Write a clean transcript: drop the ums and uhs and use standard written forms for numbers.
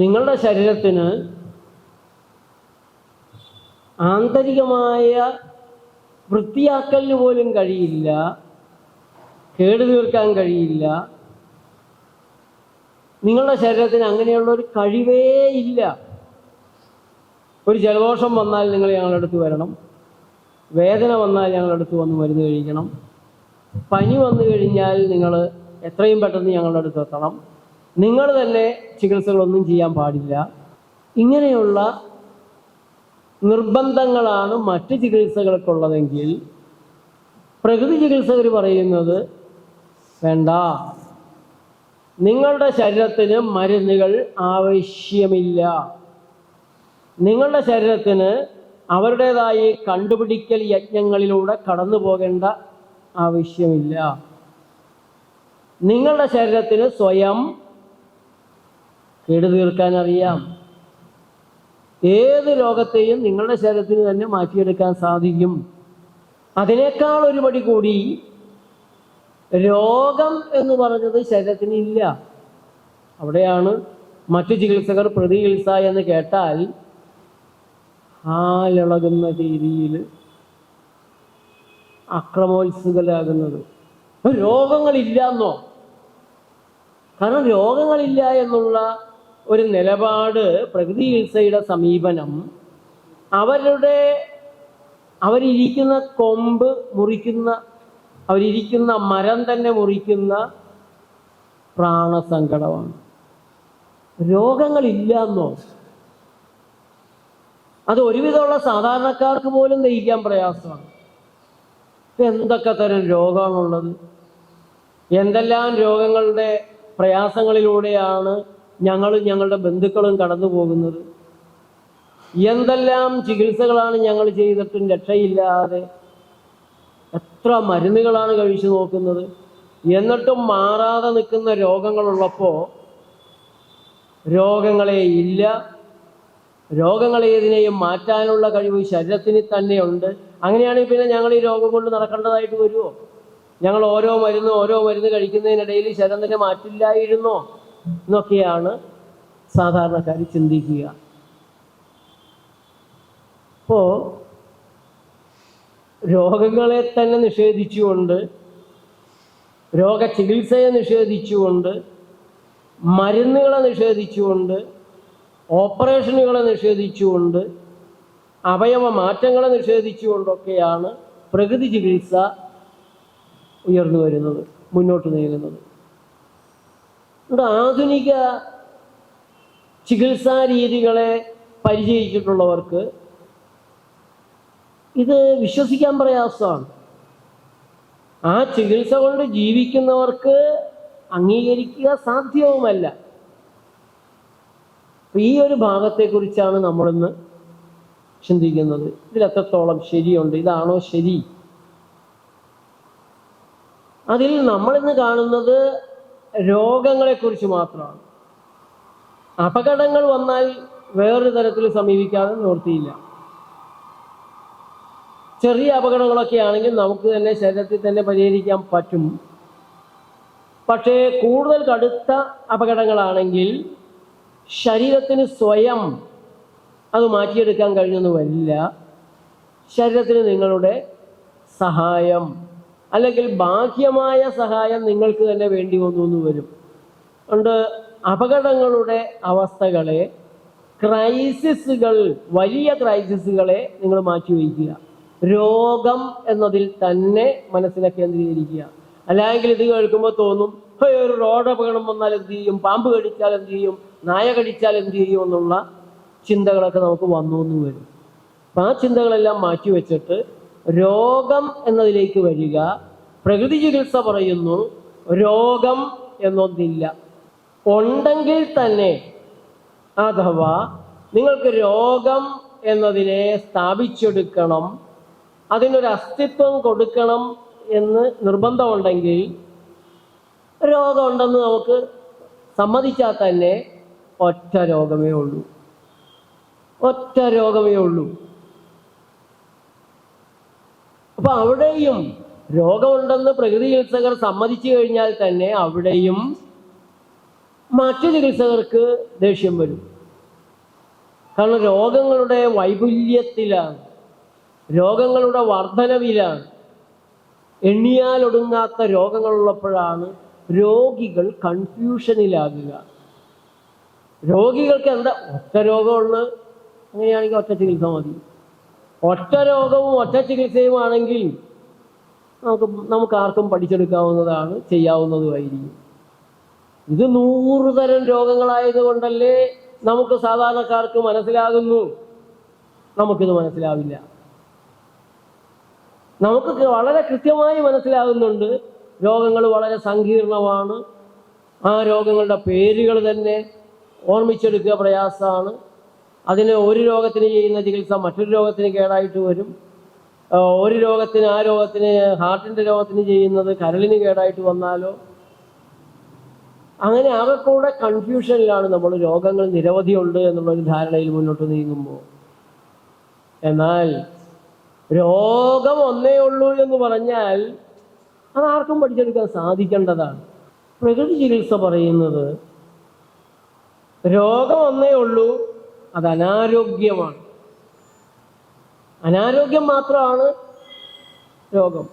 നിങ്ങളുടെ ശരീരത്തിന് ആന്തരികമായ വൃത്തിയാക്കലിന് പോലും കഴിയില്ല, കേടുതീർക്കാൻ കഴിയില്ല. നിങ്ങളുടെ ശരീരത്തിന് അങ്ങനെയുള്ളൊരു കഴിവേ ഇല്ല. ഒരു ജലദോഷം വന്നാൽ നിങ്ങൾ ഞങ്ങളുടെ അടുത്ത് വരണം, വേദന വന്നാൽ ഞങ്ങളുടെ അടുത്ത് വന്ന് മരുന്ന് കഴിക്കണം, പനി വന്നു കഴിഞ്ഞാൽ നിങ്ങൾ എത്രയും പെട്ടെന്ന് ഞങ്ങളുടെ അടുത്ത് എത്തണം, നിങ്ങൾ തന്നെ ചികിത്സകളൊന്നും ചെയ്യാൻ പാടില്ല. ഇങ്ങനെയുള്ള നിർബന്ധങ്ങളാണ് മറ്റ് ചികിത്സകൾക്കുള്ളതെങ്കിൽ പ്രകൃതി ചികിത്സകർ പറയുന്നത് വേണ്ട, നിങ്ങളുടെ ശരീരത്തിന് മരുന്നുകൾ ആവശ്യമില്ല. നിങ്ങളുടെ ശരീരത്തിന് അവരുടേതായ കണ്ടുപിടിക്കൽ യജ്ഞങ്ങളിലൂടെ കടന്നു പോകേണ്ട ആവശ്യമില്ല. നിങ്ങളുടെ ശരീരത്തിന് സ്വയം കേടുതീർക്കാൻ അറിയാം. ഏത് രോഗത്തെയും നിങ്ങളുടെ ശരീരത്തിന് തന്നെ മാറ്റിയെടുക്കാൻ സാധിക്കും. അതിനേക്കാൾ ഒരു പടി കൂടി രോഗം എന്ന് പറഞ്ഞത് ശരീരത്തിന് ഇല്ല. അവിടെയാണ് മറ്റു ചികിത്സകർ പ്രതിചികിത്സ എന്ന് കേട്ടാൽ ഹാലിളകുന്ന രീതിയിൽ അക്രമോത്സുകരാകുന്നത്. രോഗങ്ങളില്ല എന്നോ? കാരണം രോഗങ്ങളില്ല എന്നുള്ള ഒരു നിലപാട് പ്രകൃതി ചികിത്സയുടെ സമീപനം അവരിരിക്കുന്ന കൊമ്പ് മുറിക്കുന്ന, അവരിരിക്കുന്ന മരം തന്നെ മുറിക്കുന്ന പ്രാണസങ്കടമാണ്. രോഗങ്ങളില്ല എന്നോ? അത് ഒരുവിധമുള്ള സാധാരണക്കാർക്ക് പോലും ദഹിക്കാൻ പ്രയാസമാണ്. എന്തൊക്കെ തരം രോഗമാണുള്ളത്! എന്തെല്ലാം രോഗങ്ങളുടെ പ്രയാസങ്ങളിലൂടെയാണ് ഞങ്ങളും ഞങ്ങളുടെ ബന്ധുക്കളും കടന്നു പോകുന്നത്! എന്തെല്ലാം ചികിത്സകളാണ് ഞങ്ങൾ ചെയ്തിട്ടും രക്ഷയില്ലാതെ! എത്ര മരുന്നുകളാണ് കഴിച്ചു നോക്കുന്നത്! എന്നിട്ടും മാറാതെ നിൽക്കുന്ന രോഗങ്ങളുള്ളപ്പോൾ രോഗങ്ങളെ ഇല്ല, രോഗങ്ങളേതിനെയും മാറ്റാനുള്ള കഴിവ് ശരീരത്തിന് തന്നെയുണ്ട്. അങ്ങനെയാണെങ്കിൽ പിന്നെ ഞങ്ങൾ ഈ രോഗം കൊണ്ട് നടക്കേണ്ടതായിട്ട് വരുമോ? ഞങ്ങൾ ഓരോ മരുന്ന് കഴിക്കുന്നതിനിടയിൽ ശരീരം തന്നെ മാറ്റില്ലായിരുന്നോ എന്നൊക്കെയാണ് സാധാരണക്കാർ ചിന്തിക്കുക. അപ്പോൾ രോഗങ്ങളെ തന്നെ നിഷേധിച്ചുകൊണ്ട്, രോഗചികിത്സയെ നിഷേധിച്ചുകൊണ്ട്, മരുന്നുകളെ നിഷേധിച്ചുകൊണ്ട്, ഓപ്പറേഷനുകളെ നിഷേധിച്ചുകൊണ്ട്, അവയവ മാറ്റങ്ങളെ നിഷേധിച്ചുകൊണ്ടൊക്കെയാണ് പ്രകൃതി ചികിത്സ ഉയർന്നു വരുന്നത്, മുന്നോട്ട് നീങ്ങുന്നത്. ആധുനിക ചികിത്സാ രീതികളെ പരിചയിച്ചിട്ടുള്ളവർക്ക് ഇത് വിശ്വസിക്കാൻ പ്രയാസമാണ്. ആ ചികിത്സ കൊണ്ട് ജീവിക്കുന്നവർക്ക് അംഗീകരിക്കുക സാധ്യവുമല്ല. ഈ ഒരു ഭാഗത്തെക്കുറിച്ചാണ് നമ്മളിന്ന് ചിന്തിക്കുന്നത്. ഇതിലെത്രത്തോളം ശരിയുണ്ട്, ഇതാണോ ശരി? അതിൽ നമ്മളിന്ന് കാണുന്നത് രോഗങ്ങളെക്കുറിച്ച് മാത്രമാണ്. അപകടങ്ങൾ വന്നാൽ വേറൊരു തരത്തിൽ സമീപിക്കാതെ നിവൃത്തിയില്ല. ചെറിയ അപകടങ്ങളൊക്കെ ആണെങ്കിൽ നമുക്ക് തന്നെ ശരീരത്തിൽ തന്നെ പരിഹരിക്കാൻ പറ്റും. പക്ഷേ കൂടുതൽ കടുത്ത അപകടങ്ങളാണെങ്കിൽ ശരീരത്തിന് സ്വയം അത് മാറ്റിയെടുക്കാൻ കഴിഞ്ഞെന്ന് വരില്ല. ശരീരത്തിന് നിങ്ങളുടെ സഹായം അല്ലെങ്കിൽ ബാഹ്യമായ സഹായം നിങ്ങൾക്ക് തന്നെ വേണ്ടി വന്നു വരും. അതുകൊണ്ട് അപകടങ്ങളുടെ അവസ്ഥകളെ, ക്രൈസിസുകൾ, വലിയ ക്രൈസിസുകളെ നിങ്ങൾ മാറ്റിവെക്കുക. രോഗം എന്നതിൽ തന്നെ മനസ്സിനെ കേന്ദ്രീകരിക്കുക. അല്ലെങ്കിൽ ഇത് കേൾക്കുമ്പോൾ തോന്നും, ഒരു റോഡ് അപകടം വന്നാൽ എന്ത് ചെയ്യും, പാമ്പ് കടിച്ചാൽ എന്ത് ചെയ്യും, നായ കടിച്ചാൽ എന്ത് ചെയ്യും എന്നുള്ള ചിന്തകളൊക്കെ നമുക്ക് വന്നു വരും. അപ്പം ആ ചിന്തകളെല്ലാം മാറ്റിവെച്ചിട്ട് രോഗം എന്നതിലേക്ക് വരിക. പ്രകൃതി ചികിത്സ പറയുന്നു രോഗം എന്നൊന്നില്ല. ഉണ്ടെങ്കിൽ തന്നെ അഥവാ നിങ്ങൾക്ക് രോഗം എന്നതിനെ സ്ഥാപിച്ചെടുക്കണം, അതിനൊരു അസ്തിത്വം കൊടുക്കണം എന്ന് നിർബന്ധമുണ്ടെങ്കിൽ, രോഗമുണ്ടെന്ന് നമുക്ക് സമ്മതിച്ചാൽ തന്നെ ഒറ്റ രോഗമേ ഉള്ളൂ. അപ്പൊ അവിടെയും രോഗമുണ്ടെന്ന് പ്രകൃതി ചികിത്സകർ സമ്മതിച്ചു കഴിഞ്ഞാൽ തന്നെ അവിടെയും മറ്റു ചികിത്സകർക്ക് ദേഷ്യം വരും. കാരണം രോഗങ്ങളുടെ വൈപുല്യത്തിലാണ്, രോഗങ്ങളുടെ വർധനവിലാണ്. എണ്ണിയാലൊടുങ്ങാത്ത രോഗങ്ങളുള്ളപ്പോഴാണ് രോഗികൾ കൺഫ്യൂഷനിലാകുക. രോഗികൾക്ക് എന്താ ഒറ്റ രോഗമുള്ളത്, അങ്ങനെയാണെങ്കിൽ ഒറ്റ ചികിത്സ മതി. ഒറ്റ രോഗവും ഒറ്റ ചികിത്സയുമാണെങ്കിൽ നമുക്ക് ആർക്കും പഠിച്ചെടുക്കാവുന്നതാണ്, ചെയ്യാവുന്നതുമായിരിക്കും. ഇത് 100 തരം രോഗങ്ങളായതുകൊണ്ടല്ലേ നമുക്ക് സാധാരണക്കാർക്ക് മനസ്സിലാകുന്നു, നമുക്കിത് മനസ്സിലാവില്ല. നമുക്ക് വളരെ കൃത്യമായി മനസ്സിലാകുന്നുണ്ട് രോഗങ്ങൾ വളരെ സങ്കീർണമാണ്. ആ രോഗങ്ങളുടെ പേരുകൾ തന്നെ ഓർമ്മിച്ചെടുക്കുക പ്രയാസമാണ്. അതിന് ഒരു രോഗത്തിന് ചെയ്യുന്ന ചികിത്സ മറ്റൊരു രോഗത്തിന് കേടായിട്ട് വരും. ഒരു രോഗത്തിന് ആ രോഗത്തിന് ഹാർട്ടിൻ്റെ രോഗത്തിന് ചെയ്യുന്നത് കരളിന് കേടായിട്ട് വന്നാലോ. അങ്ങനെ ആകെക്കൂടെ കൺഫ്യൂഷനിലാണ് നമ്മൾ. രോഗങ്ങൾ നിരവധിയുണ്ട് എന്നുള്ളൊരു ധാരണയിൽ മുന്നോട്ട് നീങ്ങുമ്പോൾ. എന്നാൽ രോഗം ഒന്നേ ഉള്ളൂ എന്ന് പറഞ്ഞാൽ അതാർക്കും പഠിച്ചെടുക്കാൻ സാധിക്കേണ്ടതാണ്. പ്രകൃതി ചികിത്സ പറയുന്നത് രോഗം ഒന്നേ ഉള്ളൂ, അത് അനാരോഗ്യമാണ്. അനാരോഗ്യം മാത്രമാണ് രോഗം.